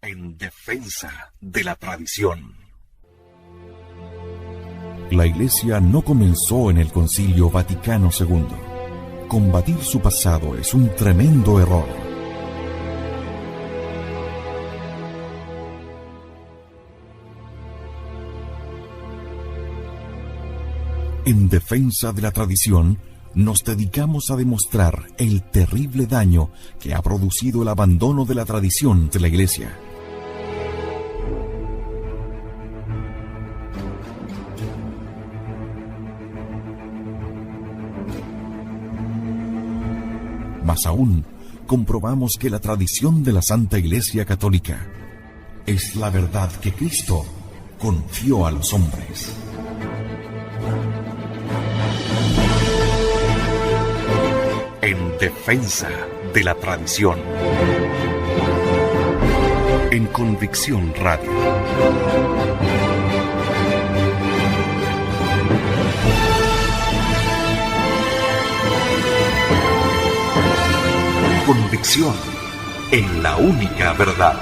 En defensa de la tradición. La Iglesia no comenzó en el Concilio Vaticano II. Combatir su pasado es un tremendo error. En defensa de la tradición, nos dedicamos a demostrar el terrible daño que ha producido el abandono de la tradición de la Iglesia. Más aún, comprobamos que la tradición de la Santa Iglesia Católica es la verdad que Cristo confió a los hombres. En defensa de la tradición. En Convicción Radio. Convicción en la única verdad.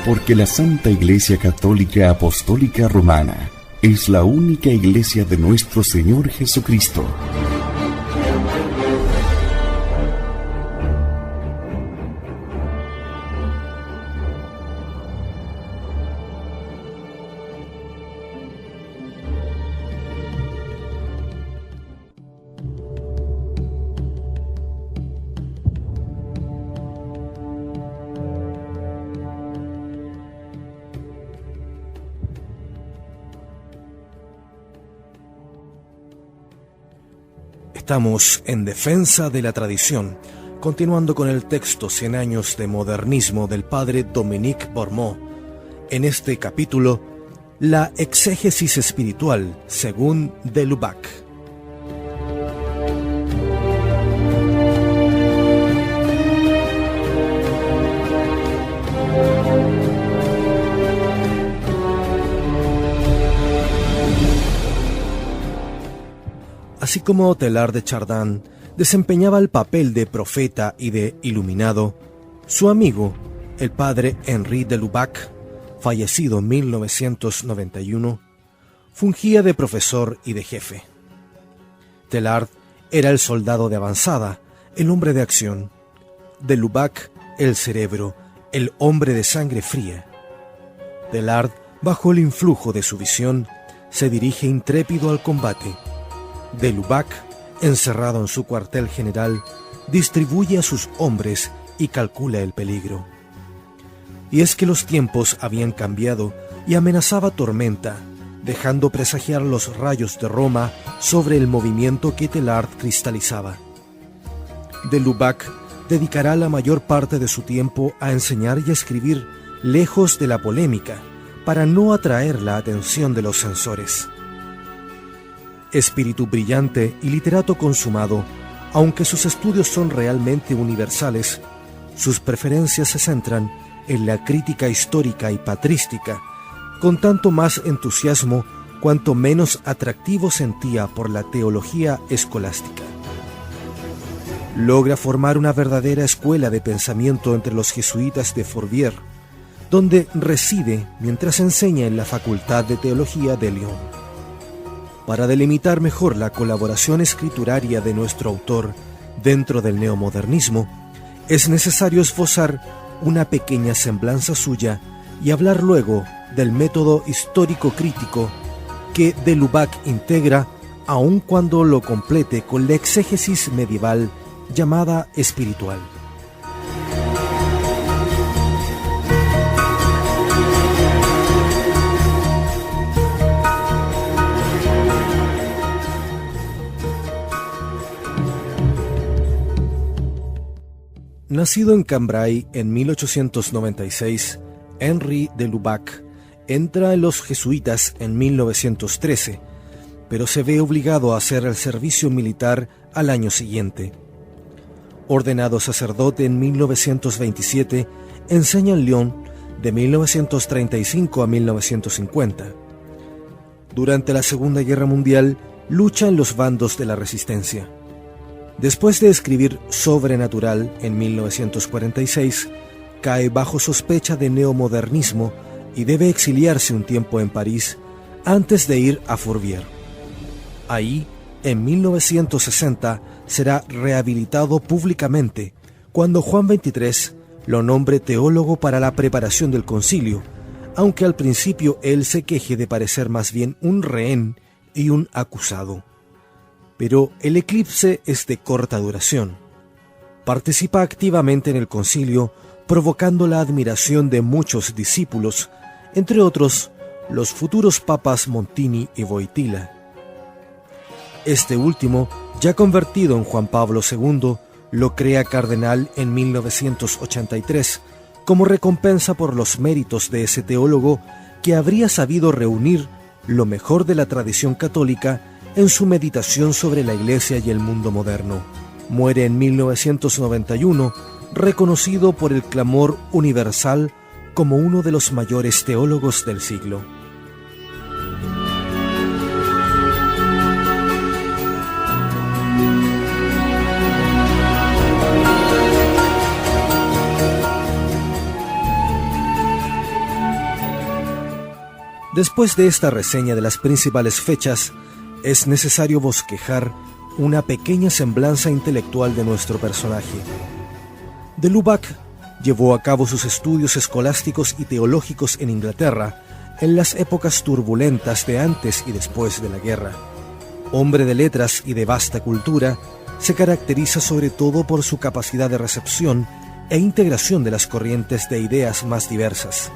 Porque la Santa Iglesia Católica Apostólica Romana es la única iglesia de nuestro Señor Jesucristo. Estamos en defensa de la tradición, continuando con el texto 100 años de modernismo del padre Dominique Bourmont. En este capítulo, la exégesis espiritual según de Lubac. Así como Teilhard de Chardin desempeñaba el papel de profeta y de iluminado, su amigo, el padre Henri de Lubac, fallecido en 1991, fungía de profesor y de jefe. Teilhard era el soldado de avanzada, el hombre de acción. De Lubac, el cerebro, el hombre de sangre fría. Teilhard, bajo el influjo de su visión, se dirige intrépido al combate. De Lubac, encerrado en su cuartel general, distribuye a sus hombres y calcula el peligro. Y es que los tiempos habían cambiado y amenazaba tormenta, dejando presagiar los rayos de Roma sobre el movimiento que Teilhard cristalizaba. De Lubac dedicará la mayor parte de su tiempo a enseñar y a escribir lejos de la polémica, para no atraer la atención de los censores. Espíritu brillante y literato consumado, aunque sus estudios son realmente universales, sus preferencias se centran en la crítica histórica y patrística, con tanto más entusiasmo cuanto menos atractivo sentía por la teología escolástica. Logra formar una verdadera escuela de pensamiento entre los jesuitas de Fourvière, donde reside mientras enseña en la Facultad de Teología de Lyon. Para delimitar mejor la colaboración escrituraria de nuestro autor dentro del neomodernismo, es necesario esbozar una pequeña semblanza suya y hablar luego del método histórico-crítico que de Lubac integra, aun cuando lo complete con la exégesis medieval llamada espiritual. Nacido en Cambrai en 1896, Henri de Lubac entra en los jesuitas en 1913, pero se ve obligado a hacer el servicio militar al año siguiente. Ordenado sacerdote en 1927, enseña en Lyon de 1935 a 1950. Durante la Segunda Guerra Mundial, lucha en los bandos de la resistencia. Después de escribir Sobrenatural en 1946, cae bajo sospecha de neomodernismo y debe exiliarse un tiempo en París antes de ir a Fourvière. Ahí, en 1960, será rehabilitado públicamente cuando Juan XXIII lo nombre teólogo para la preparación del concilio, aunque al principio él se queje de parecer más bien un rehén y un acusado. Pero el eclipse es de corta duración. Participa activamente en el concilio, provocando la admiración de muchos discípulos, entre otros los futuros papas Montini y Wojtyla. Este último, ya convertido en Juan Pablo II, lo crea cardenal en 1983, como recompensa por los méritos de ese teólogo que habría sabido reunir lo mejor de la tradición católica en su meditación sobre la Iglesia y el mundo moderno. Muere en 1991, reconocido por el clamor universal como uno de los mayores teólogos del siglo. Después de esta reseña de las principales fechas, es necesario bosquejar una pequeña semblanza intelectual de nuestro personaje. De Lubac llevó a cabo sus estudios escolásticos y teológicos en Inglaterra en las épocas turbulentas de antes y después de la guerra. Hombre de letras y de vasta cultura, se caracteriza sobre todo por su capacidad de recepción e integración de las corrientes de ideas más diversas.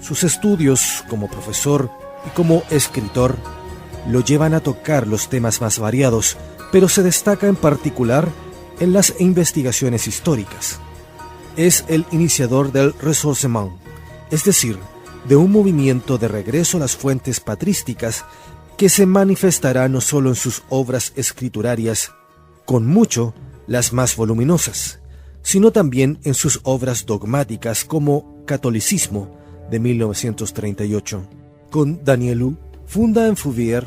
Sus estudios como profesor y como escritor lo llevan a tocar los temas más variados, pero se destaca en particular en las investigaciones históricas. Es el iniciador del ressourcement, es decir, de un movimiento de regreso a las fuentes patrísticas que se manifestará no solo en sus obras escriturarias, con mucho las más voluminosas, sino también en sus obras dogmáticas como Catolicismo, de 1938. Con Danielou funda en Fourvière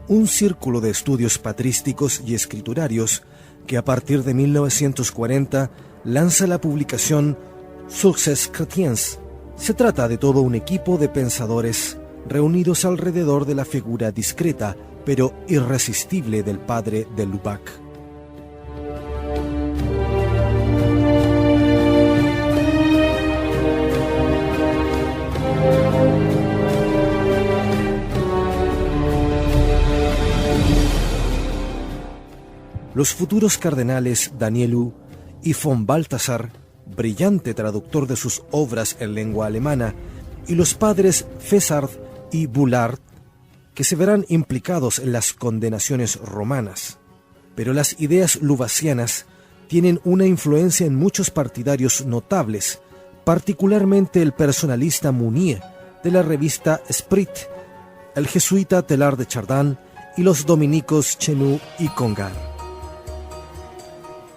un círculo de estudios patrísticos y escriturarios que a partir de 1940 lanza la publicación Sources Chrétiennes. Se trata de todo un equipo de pensadores reunidos alrededor de la figura discreta pero irresistible del padre de Lubac. Los futuros cardenales Danielou y von Balthasar, brillante traductor de sus obras en lengua alemana, y los padres Fessard y Boulard, que se verán implicados en las condenaciones romanas. Pero las ideas lubacianas tienen una influencia en muchos partidarios notables, particularmente el personalista Mounier de la revista Esprit, el jesuita Teilhard de Chardin y los dominicos Chenu y Congar.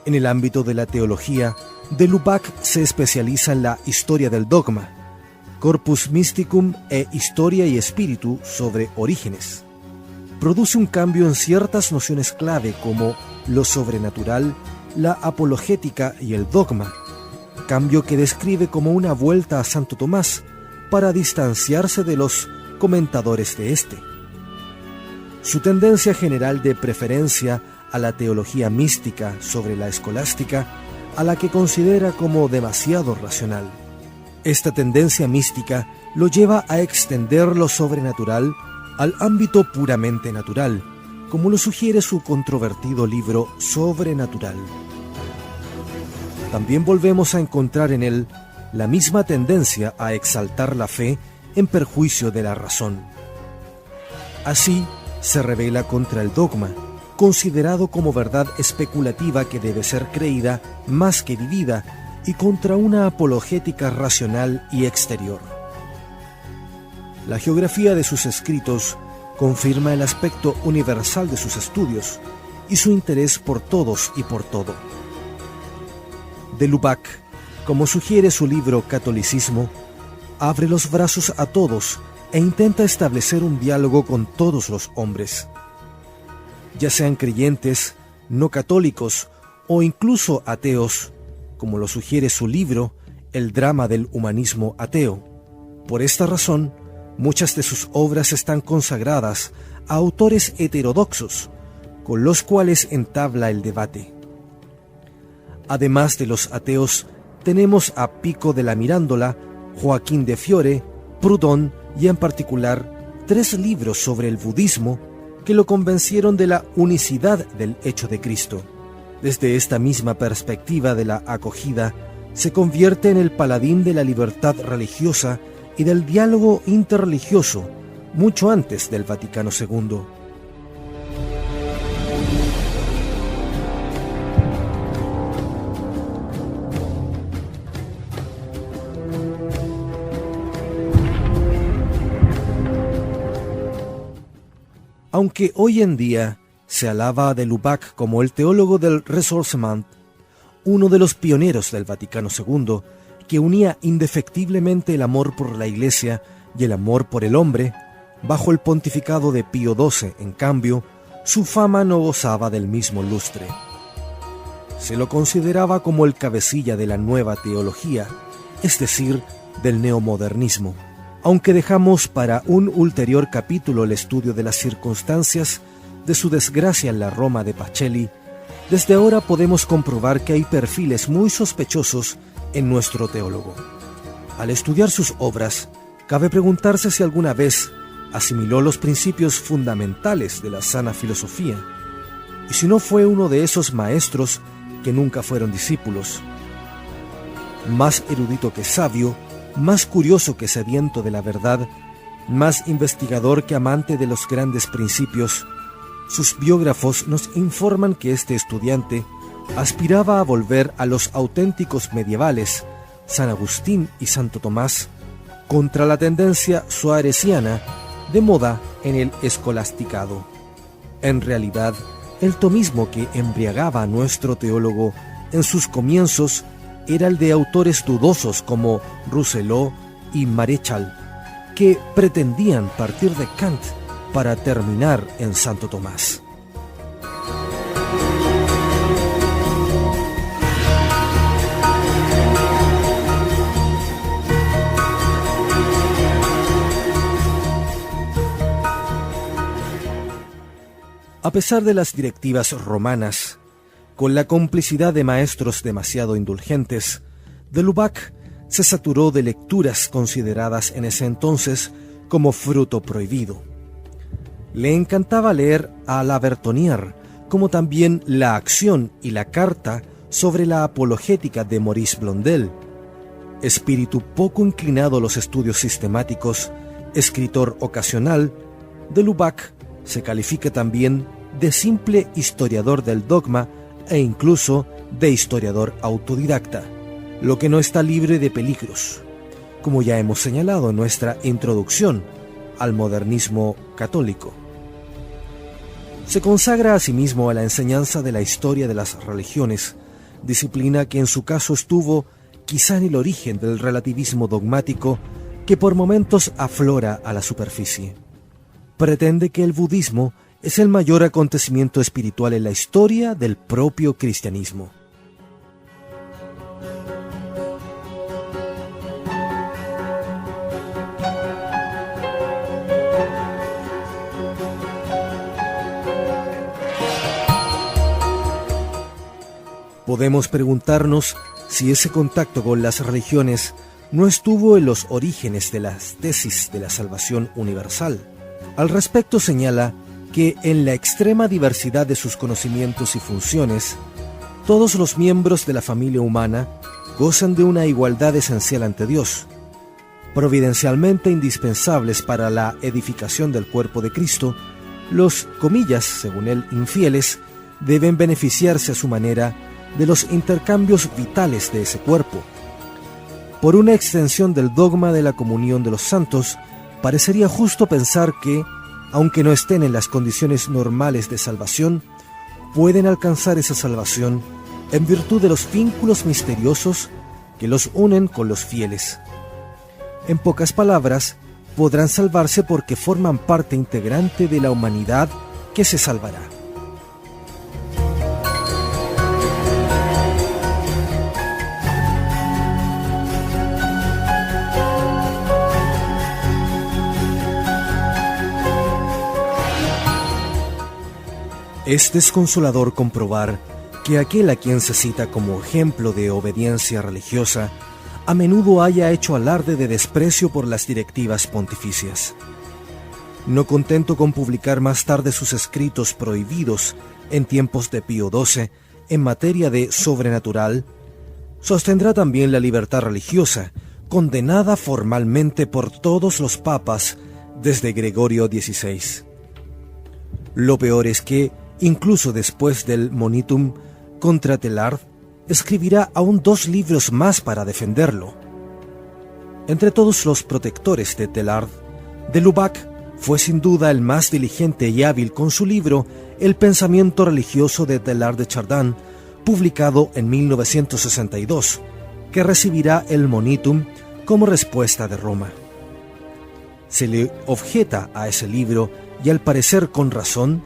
En el ámbito de la teología, de Lubac se especializa en la historia del dogma, Corpus Mysticum e Historia y Espíritu sobre Orígenes. Produce un cambio en ciertas nociones clave como lo sobrenatural, la apologética y el dogma, cambio que describe como una vuelta a Santo Tomás para distanciarse de los comentadores de este. Su tendencia general de preferencia a la teología mística sobre la escolástica, a la que considera como demasiado racional. Esta tendencia mística lo lleva a extender lo sobrenatural al ámbito puramente natural, como lo sugiere su controvertido libro Sobrenatural. También volvemos a encontrar en él la misma tendencia a exaltar la fe en perjuicio de la razón. Así, se rebela contra el dogma, considerado como verdad especulativa que debe ser creída más que vivida, y contra una apologética racional y exterior. La geografía de sus escritos confirma el aspecto universal de sus estudios y su interés por todos y por todo. De Lubac, como sugiere su libro Catolicismo, abre los brazos a todos e intenta establecer un diálogo con todos los hombres, ya sean creyentes, no católicos o incluso ateos, como lo sugiere su libro El drama del humanismo ateo. Por esta razón, muchas de sus obras están consagradas a autores heterodoxos, con los cuales entabla el debate. Además de los ateos, tenemos a Pico de la Mirandola, Joaquín de Fiore, Proudhon y en particular 3 libros sobre el budismo que lo convencieron de la unicidad del hecho de Cristo. Desde esta misma perspectiva de la acogida, se convierte en el paladín de la libertad religiosa y del diálogo interreligioso mucho antes del Vaticano II. Aunque hoy en día se alaba a de Lubac como el teólogo del Ressourcement, uno de los pioneros del Vaticano II, que unía indefectiblemente el amor por la Iglesia y el amor por el hombre, bajo el pontificado de Pío XII, en cambio, su fama no gozaba del mismo lustre. Se lo consideraba como el cabecilla de la nueva teología, es decir, del neomodernismo. Aunque dejamos para un ulterior capítulo el estudio de las circunstancias de su desgracia en la Roma de Pacelli, desde ahora podemos comprobar que hay perfiles muy sospechosos en nuestro teólogo. Al estudiar sus obras, cabe preguntarse si alguna vez asimiló los principios fundamentales de la sana filosofía, y si no fue uno de esos maestros que nunca fueron discípulos. Más erudito que sabio, más curioso que sediento de la verdad, más investigador que amante de los grandes principios, sus biógrafos nos informan que este estudiante aspiraba a volver a los auténticos medievales, San Agustín y Santo Tomás, contra la tendencia suareciana de moda en el escolasticado. En realidad, el tomismo que embriagaba a nuestro teólogo en sus comienzos era el de autores dudosos como Rousseau y Maréchal, que pretendían partir de Kant para terminar en Santo Tomás. A pesar de las directivas romanas, con la complicidad de maestros demasiado indulgentes, de Lubac se saturó de lecturas consideradas en ese entonces como fruto prohibido. Le encantaba leer a La Bertonnière, como también La Acción y la Carta sobre la apologética de Maurice Blondel. Espíritu poco inclinado a los estudios sistemáticos, escritor ocasional, de Lubac se califica también de simple historiador del dogma e incluso de historiador autodidacta, lo que no está libre de peligros, como ya hemos señalado en nuestra introducción al modernismo católico. Se consagra asimismo a la enseñanza de la historia de las religiones, disciplina que en su caso estuvo quizá en el origen del relativismo dogmático que por momentos aflora a la superficie. Pretende que el budismo es el mayor acontecimiento espiritual en la historia del propio cristianismo. Podemos preguntarnos si ese contacto con las religiones no estuvo en los orígenes de las tesis de la salvación universal. Al respecto señala que en la extrema diversidad de sus conocimientos y funciones, todos los miembros de la familia humana gozan de una igualdad esencial ante Dios, providencialmente indispensables para la edificación del cuerpo de Cristo. Los, comillas, según él, infieles, deben beneficiarse a su manera de los intercambios vitales de ese cuerpo. Por una extensión del dogma de la comunión de los santos, parecería justo pensar que, aunque no estén en las condiciones normales de salvación, pueden alcanzar esa salvación en virtud de los vínculos misteriosos que los unen con los fieles. En pocas palabras, podrán salvarse porque forman parte integrante de la humanidad que se salvará. Es desconsolador comprobar que aquel a quien se cita como ejemplo de obediencia religiosa a menudo haya hecho alarde de desprecio por las directivas pontificias. No contento con publicar más tarde sus escritos prohibidos en tiempos de Pío XII en materia de sobrenatural, sostendrá también la libertad religiosa, condenada formalmente por todos los papas desde Gregorio XVI. Lo peor es que, incluso después del Monitum contra Tellard, escribirá aún 2 libros más para defenderlo. Entre todos los protectores de Tellard, de Lubac fue sin duda el más diligente y hábil con su libro El pensamiento religioso de Teilhard de Chardin, publicado en 1962, que recibirá el Monitum como respuesta de Roma. Se le objeta a ese libro, y al parecer con razón,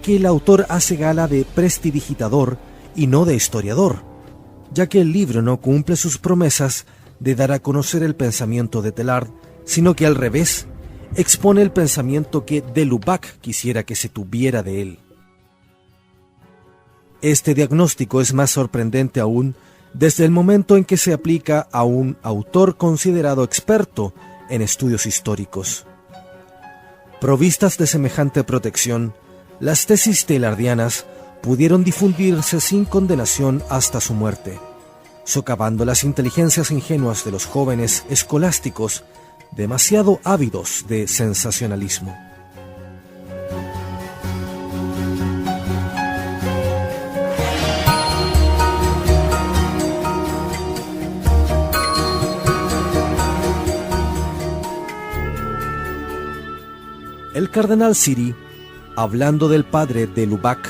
que el autor hace gala de prestidigitador y no de historiador, ya que el libro no cumple sus promesas de dar a conocer el pensamiento de Teilhard, sino que al revés, expone el pensamiento que de Lubac quisiera que se tuviera de él. Este diagnóstico es más sorprendente aún desde el momento en que se aplica a un autor considerado experto en estudios históricos. Provistas de semejante protección, las tesis teilhardianas pudieron difundirse sin condenación hasta su muerte, socavando las inteligencias ingenuas de los jóvenes escolásticos demasiado ávidos de sensacionalismo. El cardenal Siri, hablando del padre de Lubac,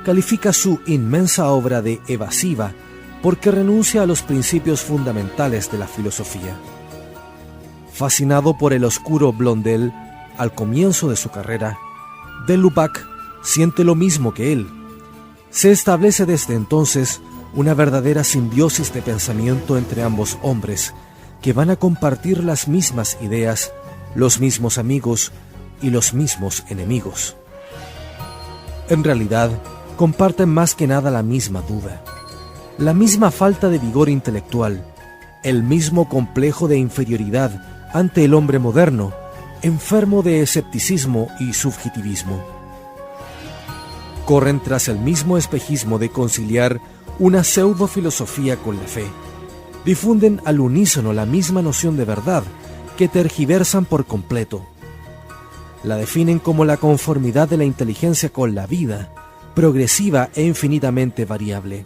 califica su inmensa obra de evasiva porque renuncia a los principios fundamentales de la filosofía. Fascinado por el oscuro Blondel al comienzo de su carrera, de Lubac siente lo mismo que él. Se establece desde entonces una verdadera simbiosis de pensamiento entre ambos hombres, que van a compartir las mismas ideas, los mismos amigos y los mismos enemigos. En realidad, comparten más que nada la misma duda, la misma falta de vigor intelectual, el mismo complejo de inferioridad ante el hombre moderno, enfermo de escepticismo y subjetivismo. Corren tras el mismo espejismo de conciliar una pseudo-filosofía con la fe. Difunden al unísono la misma noción de verdad, que tergiversan por completo. La definen como la conformidad de la inteligencia con la vida, progresiva e infinitamente variable.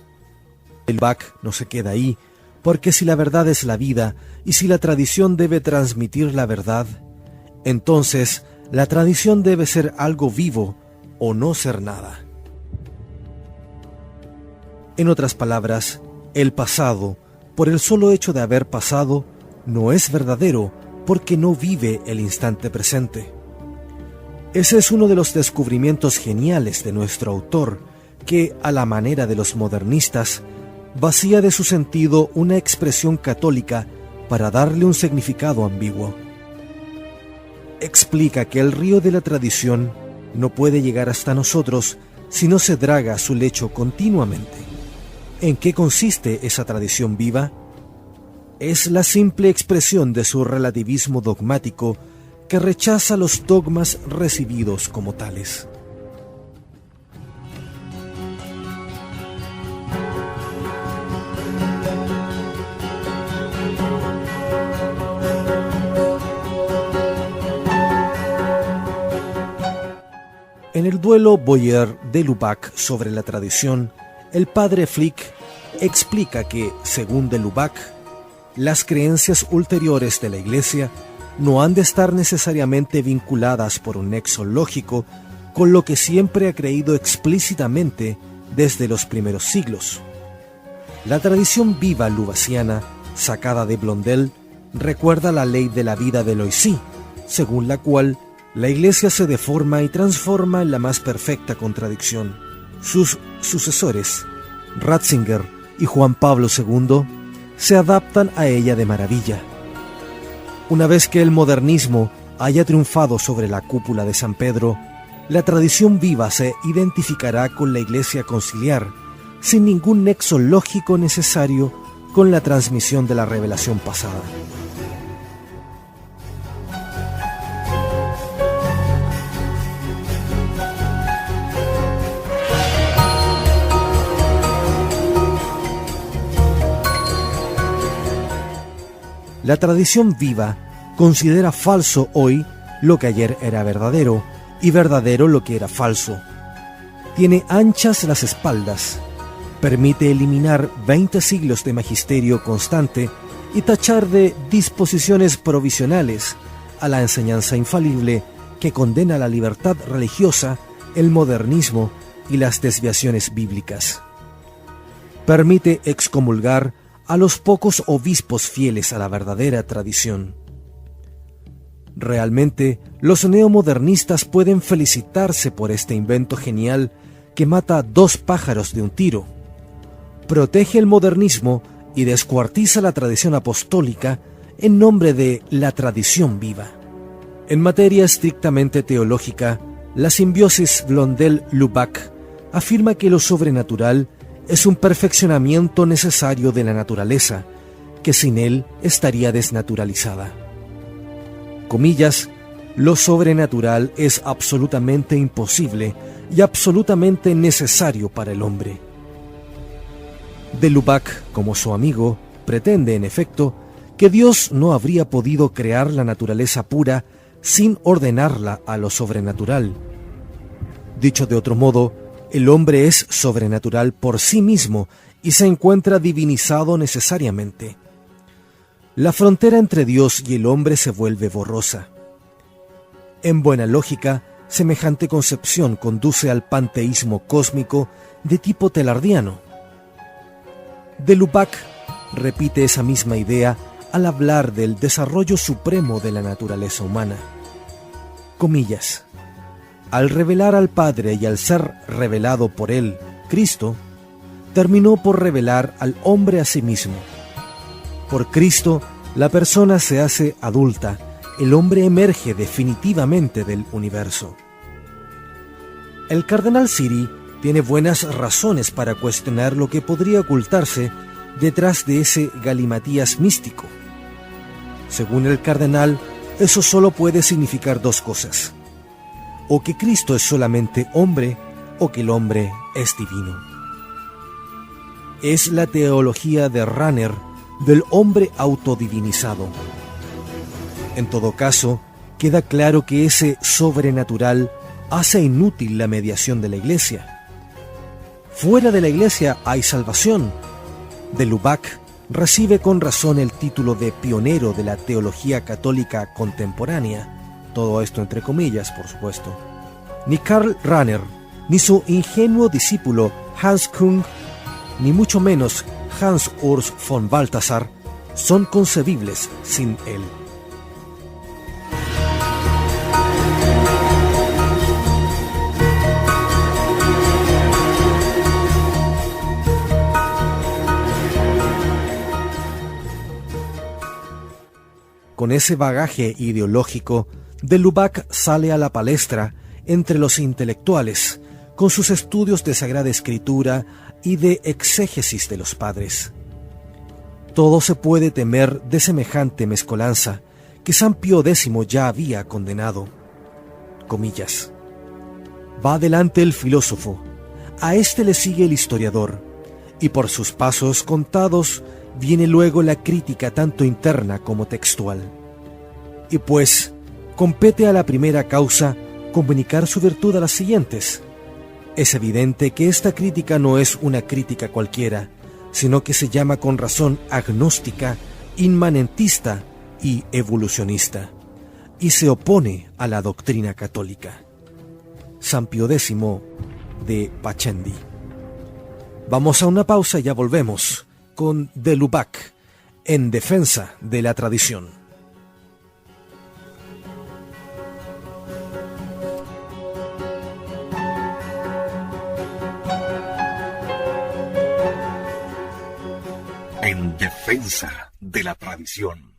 El Lubac no se queda ahí, porque si la verdad es la vida y si la tradición debe transmitir la verdad, entonces la tradición debe ser algo vivo o no ser nada. En otras palabras, el pasado, por el solo hecho de haber pasado, no es verdadero porque no vive el instante presente. Ese es uno de los descubrimientos geniales de nuestro autor, que, a la manera de los modernistas, vacía de su sentido una expresión católica para darle un significado ambiguo. Explica que el río de la tradición no puede llegar hasta nosotros si no se draga su lecho continuamente. ¿En qué consiste esa tradición viva? Es la simple expresión de su relativismo dogmático que rechaza los dogmas recibidos como tales. En el duelo Boyer de Lubac sobre la tradición, el padre Flick explica que, según de Lubac, las creencias ulteriores de la Iglesia no han de estar necesariamente vinculadas por un nexo lógico con lo que siempre ha creído explícitamente desde los primeros siglos. La tradición viva lubasiana, sacada de Blondel, recuerda la ley de la vida de Loisy, según la cual la Iglesia se deforma y transforma en la más perfecta contradicción. Sus sucesores, Ratzinger y Juan Pablo II, se adaptan a ella de maravilla. Una vez que el modernismo haya triunfado sobre la cúpula de San Pedro, la tradición viva se identificará con la Iglesia conciliar, sin ningún nexo lógico necesario con la transmisión de la revelación pasada. La tradición viva considera falso hoy lo que ayer era verdadero, y verdadero lo que era falso. Tiene anchas las espaldas, permite eliminar 20 siglos de magisterio constante y tachar de disposiciones provisionales a la enseñanza infalible que condena la libertad religiosa, el modernismo y las desviaciones bíblicas. Permite excomulgar a los pocos obispos fieles a la verdadera tradición. Realmente, los neomodernistas pueden felicitarse por este invento genial que mata 2 pájaros de un tiro. Protege el modernismo y descuartiza la tradición apostólica en nombre de la tradición viva. En materia estrictamente teológica, la simbiosis Blondel-Lubac afirma que lo sobrenatural es un perfeccionamiento necesario de la naturaleza, que sin él estaría desnaturalizada. Comillas, lo sobrenatural es absolutamente imposible y absolutamente necesario para el hombre. De Lubac, como su amigo, pretende, en efecto, que Dios no habría podido crear la naturaleza pura sin ordenarla a lo sobrenatural. Dicho de otro modo, el hombre es sobrenatural por sí mismo y se encuentra divinizado necesariamente. La frontera entre Dios y el hombre se vuelve borrosa. En buena lógica, semejante concepción conduce al panteísmo cósmico de tipo telardiano. De Lubac repite esa misma idea al hablar del desarrollo supremo de la naturaleza humana. Comillas. Al revelar al Padre y al ser revelado por Él, Cristo, terminó por revelar al hombre a sí mismo. Por Cristo, la persona se hace adulta, el hombre emerge definitivamente del universo. El cardenal Siri tiene buenas razones para cuestionar lo que podría ocultarse detrás de ese galimatías místico. Según el cardenal, eso solo puede significar 2 cosas: o que Cristo es solamente hombre, o que el hombre es divino. Es la teología de Rahner del hombre autodivinizado. En todo caso, queda claro que ese sobrenatural hace inútil la mediación de la Iglesia. Fuera de la Iglesia hay salvación. De Lubac recibe con razón el título de pionero de la teología católica contemporánea. Todo esto entre comillas, por supuesto. Ni Karl Rahner, ni su ingenuo discípulo Hans Küng, ni mucho menos Hans Urs von Balthasar son concebibles sin él. Con ese bagaje ideológico, de Lubac sale a la palestra entre los intelectuales, con sus estudios de Sagrada Escritura y de exégesis de los padres. Todo se puede temer de semejante mezcolanza que San Pío X ya había condenado. Comillas. Va adelante el filósofo, a este le sigue el historiador, y por sus pasos contados viene luego la crítica tanto interna como textual. Y pues, compete a la primera causa comunicar su virtud a las siguientes. Es evidente que esta crítica no es una crítica cualquiera, sino que se llama con razón agnóstica, inmanentista y evolucionista, y se opone a la doctrina católica. San Pío X de Pachendi. Vamos a una pausa y ya volvemos con De Lubac, en defensa de la tradición. En defensa de la tradición.